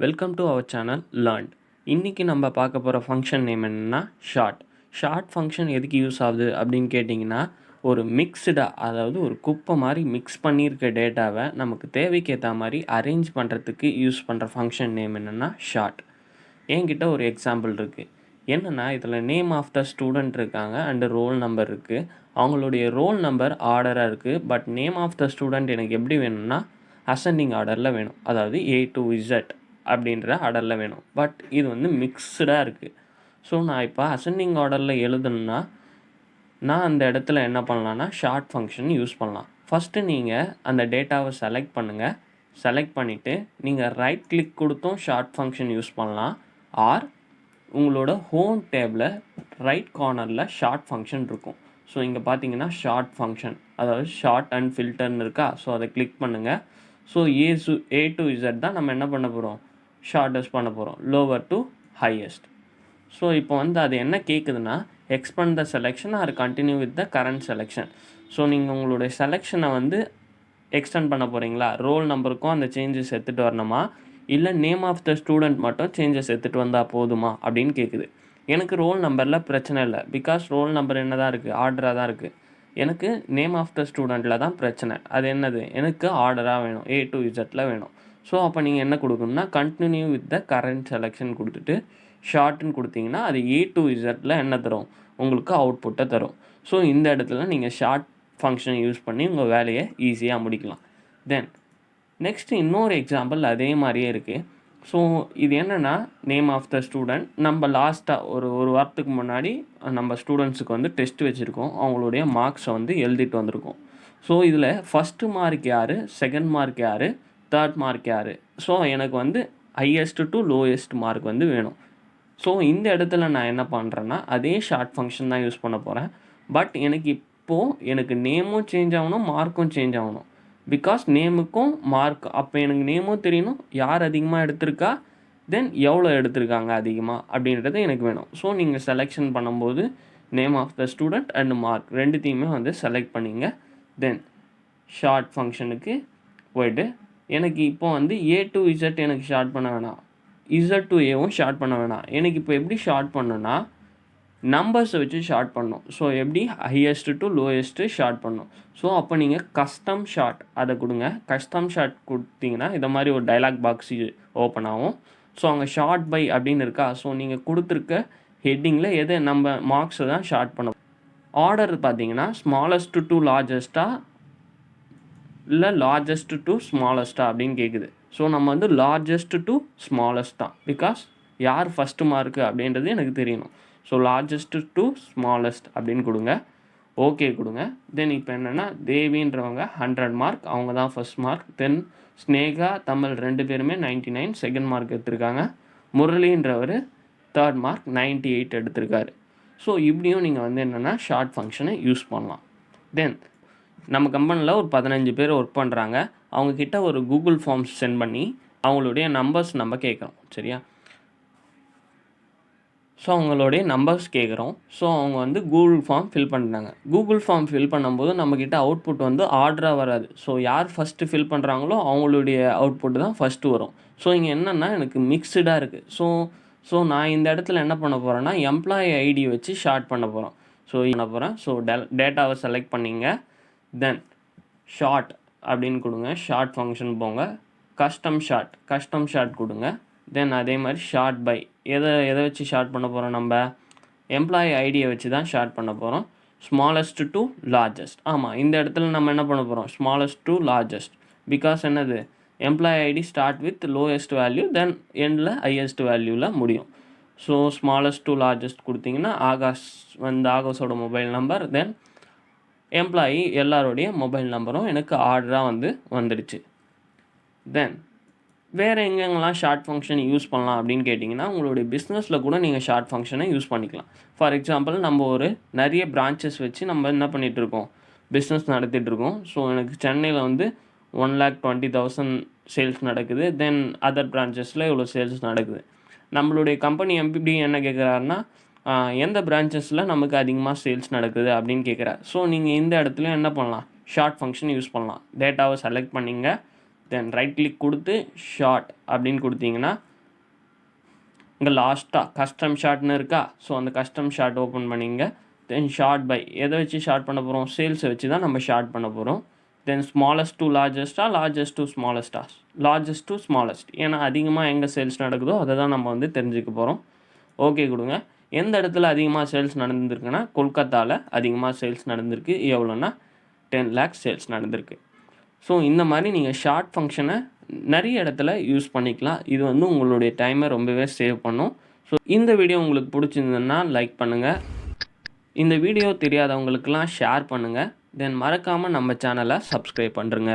Welcome to our channel learnt. இன்றைக்கி நம்ம பார்க்க போகிற ஃபங்க்ஷன் நேம் என்னென்னா ஷார்ட் ஃபங்க்ஷன் எதுக்கு யூஸ் ஆகுது அப்படின்னு கேட்டிங்கன்னா, ஒரு மிக்ஸ்டாக, அதாவது ஒரு குப்பை மாதிரி மிக்ஸ் பண்ணியிருக்க டேட்டாவை நமக்கு தேவைக்கு ஏற்ற மாதிரி அரேஞ்ச் பண்ணுறதுக்கு யூஸ் பண்ணுற ஃபங்க்ஷன் நேம் என்னென்னா ஷார்ட். என்கிட்ட ஒரு எக்ஸாம்பிள் இருக்குது. என்னென்னா, இதில் நேம் ஆஃப் த ஸ்டூடெண்ட் இருக்காங்க அண்டு ரோல் நம்பர் இருக்குது. அவங்களுடைய ரோல் நம்பர் ஆர்டராக இருக்குது. But name of the student எனக்கு எப்படி வேணும்னா அசெண்டிங் ஆர்டரில் வேணும். அதாவது A to Z அப்படின்ற ஆர்டரில் வேணும். பட் இது வந்து மிக்ஸ்டாக இருக்குது. ஸோ நான் இப்போ அசெண்டிங் ஆர்டரில் எழுதணுன்னா நான் அந்த இடத்துல என்ன பண்ணலான்னா ஷார்ட் ஃபங்க்ஷன் யூஸ் பண்ணலாம். ஃபஸ்ட்டு நீங்கள் அந்த டேட்டாவை செலக்ட் பண்ணுங்கள். செலக்ட் பண்ணிவிட்டு நீங்கள் ரைட் கிளிக் கொடுத்தும் ஷார்ட் ஃபங்க்ஷன் யூஸ் பண்ணலாம். ஆர் உங்களோட ஹோம் டேபில் ரைட் கார்னரில் ஷார்ட் ஃபங்க்ஷன் இருக்கும். ஸோ இங்கே பார்த்தீங்கன்னா ஷார்ட் ஃபங்க்ஷன், அதாவது ஷார்ட் அண்ட் ஃபில்டர்னு இருக்கா. ஸோ அதை கிளிக் பண்ணுங்கள். ஸோ A to Z தான் நம்ம என்ன பண்ண போகிறோம், ஷார்ட்டஸ்ட் பண்ண போகிறோம், லோவர் டு ஹையஸ்ட். ஸோ இப்போ வந்து அது என்ன கேட்குதுன்னா, expand the selection or continue with the current selection. So நீங்கள் உங்களுடைய செலெக்ஷனை வந்து எக்ஸ்டெண்ட் பண்ண போகிறீங்களா, ரோல் நம்பருக்கும் அந்த சேஞ்சஸ் எடுத்துகிட்டு வரணுமா, இல்லை நேம் ஆஃப் த ஸ்டூடெண்ட் மட்டும் சேஞ்சஸ் எடுத்துகிட்டு வந்தால் போதுமா அப்படின்னு கேட்குது. எனக்கு ரோல் நம்பரில் பிரச்சனை இல்லை. பிகாஸ் ரோல் நம்பர் என்ன தான் இருக்குது, ஆர்டராக தான் இருக்குது. எனக்கு நேம் ஆஃப் த ஸ்டூடெண்ட்டில் தான் பிரச்சனை. அது என்னது, எனக்கு ஆர்டராக வேணும், A to Zல வேணும். ஸோ அப்போ நீங்கள் என்ன கொடுக்கணும்னா continue with the current selection கொடுத்துட்டு ஷார்ட்னு கொடுத்தீங்கன்னா அது A to Zல என்ன தரும், உங்களுக்கு அவுட்புட்டை தரும். ஸோ இந்த இடத்துல நீங்கள் ஷார்ட் ஃபங்க்ஷனை யூஸ் பண்ணி உங்கள் வேலையை ஈஸியாக முடிக்கலாம். தென் நெக்ஸ்ட்டு இன்னொரு எக்ஸாம்பிள் அதே மாதிரியே இருக்குது. ஸோ இது என்னென்னா, நேம் ஆஃப் த ஸ்டூடெண்ட் நம்ம லாஸ்ட்டாக ஒரு வாரத்துக்கு முன்னாடி நம்ம ஸ்டூடெண்ட்ஸுக்கு வந்து டெஸ்ட் வச்சுருக்கோம். அவங்களுடைய மார்க்ஸை வந்து எழுதிட்டு வந்திருக்கோம். ஸோ இதில் ஃபஸ்ட்டு மார்க் யார், செகண்ட் மார்க் யார், தேர்ட் மார்க் யார். ஸோ எனக்கு வந்து ஹையஸ்ட் டு லோயஸ்ட் மார்க் வந்து வேணும். ஸோ இந்த இடத்துல நான் என்ன பண்ணுறேன்னா அதே ஷார்ட் ஃபங்க்ஷன் தான் யூஸ் பண்ண போகிறேன். பட் எனக்கு நேமும் சேஞ்ச் ஆகணும், மார்க்கும் சேஞ்ச் ஆகணும். பிகாஸ் நேமுக்கும் மார்க், அப்போ எனக்கு நேமும் தெரியணும், யார் அதிகமாக எடுத்திருக்கா, தென் எவ்வளோ எடுத்திருக்காங்க அதிகமாக அப்படின்றது எனக்கு வேணும். ஸோ நீங்கள் செலெக்ஷன் பண்ணும்போது name of the student and mark ரெண்டுத்தையுமே வந்து செலக்ட் பண்ணிங்க. தென் ஷார்ட் ஃபங்க்ஷனுக்கு போய்ட்டு எனக்கு இப்போ வந்து A to Z எனக்கு ஷார்ட் பண்ண வேணாம், Z to Aவும் ஷார்ட் பண்ண வேணாம். எனக்கு இப்போ எப்படி ஷார்ட் பண்ணணும்னா நம்பர்ஸை வச்சு ஷார்ட் பண்ணணும். ஸோ எப்படி ஹையஸ்ட்டு டு லோயஸ்ட்டு ஷார்ட் பண்ணணும். ஸோ அப்போ நீங்கள் கஸ்டம் ஷார்ட் அதை கொடுங்க. கஸ்டம் ஷார்ட் கொடுத்தீங்கன்னா இந்த மாதிரி ஒரு டைலாக் பாக்ஸ் ஓப்பன் ஆகும். ஸோ அங்கே ஷார்ட் பை அப்படின்னு இருக்கா. ஸோ நீங்கள் கொடுத்துருக்க ஹெட்டிங்கில் எதை நம்ம மார்க்ஸை தான் ஷார்ட் பண்ண. ஆர்டர் பார்த்தீங்கன்னா ஸ்மாலஸ்ட் டு லார்ஜஸ்ட்டாக இல்லை லார்ஜஸ்ட் டு ஸ்மாலஸ்ட்டாக அப்படின்னு கேட்குது. ஸோ நம்ம வந்து லார்ஜஸ்ட் டு ஸ்மாலஸ்ட் தான். பிகாஸ் யார் ஃபஸ்ட்டு மார்க்கு அப்படின்றது எனக்கு தெரியணும். ஸோ லார்ஜஸ்ட் டு ஸ்மாலஸ்ட் அப்படின்னு கொடுங்க. ஓகே கொடுங்க. தென் இப்போ என்னென்னா தேவின்றவங்க 100 மார்க், அவங்க தான் ஃபஸ்ட் மார்க். தென் ஸ்னேகா, தமிழ் ரெண்டு பேருமே 99 செகண்ட் மார்க் எடுத்திருக்காங்க. முரளின்றவர் தேர்ட் மார்க் 98 எடுத்திருக்காரு. ஸோ இப்படியும் நீங்கள் வந்து என்னென்னா ஷார்ட் ஃபங்க்ஷனை யூஸ் பண்ணலாம். தென் நம்ம கம்பெனியில் ஒரு 15 பேர் ஒர்க் பண்ணுறாங்க. அவங்கக்கிட்ட ஒரு கூகுள் ஃபார்ம்ஸ் சென்ட் பண்ணி அவங்களுடைய நம்பர்ஸ் நம்ம கேட்குறோம், சரியா. ஸோ அவங்களுடைய நம்பர்ஸ் கேட்குறோம். ஸோ அவங்க வந்து கூகுள் ஃபார்ம் ஃபில் பண்ணுறாங்க. கூகுள் ஃபார்ம் ஃபில் பண்ணும்போது நம்மக்கிட்ட அவுட்புட் வந்து ஆர்டராக வராது. ஸோ யார் ஃபஸ்ட்டு ஃபில் பண்ணுறாங்களோ அவங்களுடைய அவுட்புட் தான் ஃபஸ்ட்டு வரும். ஸோ இங்கே என்னென்னா எனக்கு மிக்ஸ்டாக இருக்குது. ஸோ நான் இந்த இடத்துல என்ன பண்ண போகிறேன்னா எம்ப்ளாயி ஐடி வச்சு ஷார்ட் பண்ண போகிறோம். ஸோ டேட்டாவை செலக்ட் பண்ணிங்க. தென் ஷார்ட் அப்படின்னு கொடுங்க. ஷார்ட் ஃபங்க்ஷன் போங்க. கஸ்டம் ஷார்ட் கொடுங்க. தென் அதே மாதிரி ஷார்ட் பை எதை வச்சு ஷார்ட் பண்ண போகிறோம், நம்ம எம்ப்ளாயி ஐடியை வச்சு தான் ஷார்ட் பண்ண போகிறோம். Smallest to largest. ஆமாம், இந்த இடத்துல நம்ம என்ன பண்ண போகிறோம், ஸ்மாலஸ்ட் டு லார்ஜஸ்ட். பிகாஸ் என்னது, employee ID start with lowest value, then எண்டில் ஹையஸ்ட் வேல்யூவில் முடியும். ஸோ ஸ்மாலஸ்ட் டு லார்ஜஸ்ட் கொடுத்தீங்கன்னா ஆகாஷோட மொபைல் நம்பர், தென் எம்ப்ளாயி எல்லாருடைய மொபைல் நம்பரும் எனக்கு ஆர்டராக வந்துடுச்சு. தென் வேறு எங்கெங்கெல்லாம் ஷார்ட் ஃபங்க்ஷன் யூஸ் பண்ணலாம் அப்படின்னு கேட்டிங்கன்னா, உங்களுடைய பிஸ்னஸில் கூட நீங்கள் ஷார்ட் ஃபங்க்ஷனை யூஸ் பண்ணிக்கலாம். ஃபார் எக்ஸாம்பிள், நம்ம நிறைய பிரான்ச்சஸ் வச்சு நம்ம என்ன பண்ணிகிட்ருக்கோம், பிஸ்னஸ் நடத்திட்டுருக்கோம். ஸோ எனக்கு சென்னையில் வந்து 1,20,000 சேல்ஸ் நடக்குது. தென் அதர் பிரான்ச்சஸில் இவ்வளோ சேல்ஸ் நடக்குது. நம்மளுடைய கம்பெனி எம்பி என்ன கேட்குறாருன்னா, எந்த பிரான்ச்சஸில் நமக்கு அதிகமாக சேல்ஸ் நடக்குது அப்படின்னு கேட்குறாரு. ஸோ நீங்கள் இந்த இடத்துலையும் என்ன பண்ணலாம், ஷார்ட் ஃபங்க்ஷன் யூஸ் பண்ணலாம். டேட்டாவை செலக்ட் பண்ணிங்க. தென் ரைட் கிளிக் கொடுத்து ஷார்ட் அப்படின்னு கொடுத்தீங்கன்னா இங்கே லாஸ்ட்டாக கஸ்டம் ஷார்ட்னு இருக்கா. ஸோ அந்த கஸ்டம் ஷார்ட் ஓப்பன் பண்ணிங்க. தென் ஷார்ட் பை எதை வச்சு ஷார்ட் பண்ண போகிறோம், சேல்ஸை வச்சு தான் நம்ம ஷார்ட் பண்ண போகிறோம். தென் ஸ்மாலஸ்ட் டு லார்ஜஸ்ட்டா, லார்ஜஸ்ட் டு ஸ்மாலஸ்ட்டா, லார்ஜஸ்ட் டு ஸ்மாலஸ்ட். ஏன்னா அதிகமாக எங்கே சேல்ஸ் நடக்குதோ அதை தான் நம்ம வந்து தெரிஞ்சுக்க போகிறோம். ஓகே கொடுங்க. எந்த இடத்துல அதிகமாக சேல்ஸ் நடந்திருக்குன்னா கொல்கத்தாவில் அதிகமாக சேல்ஸ் நடந்திருக்கு. எவ்வளோன்னா 10 lakhs சேல்ஸ் நடந்திருக்கு. ஸோ இந்த மாதிரி நீங்கள் ஷார்ட் ஃபங்க்ஷனை நிறைய இடத்துல யூஸ் பண்ணிக்கலாம். இது வந்து உங்களுடைய டைமை ரொம்பவே சேவ் பண்ணும். ஸோ இந்த வீடியோ உங்களுக்கு பிடிச்சிருந்ததுன்னா லைக் பண்ணுங்கள். இந்த வீடியோ தெரியாதவங்களுக்கெல்லாம் ஷேர் பண்ணுங்கள். தென் மறக்காமல் நம்ம சேனலை சப்ஸ்கிரைப் பண்ணுறங்க.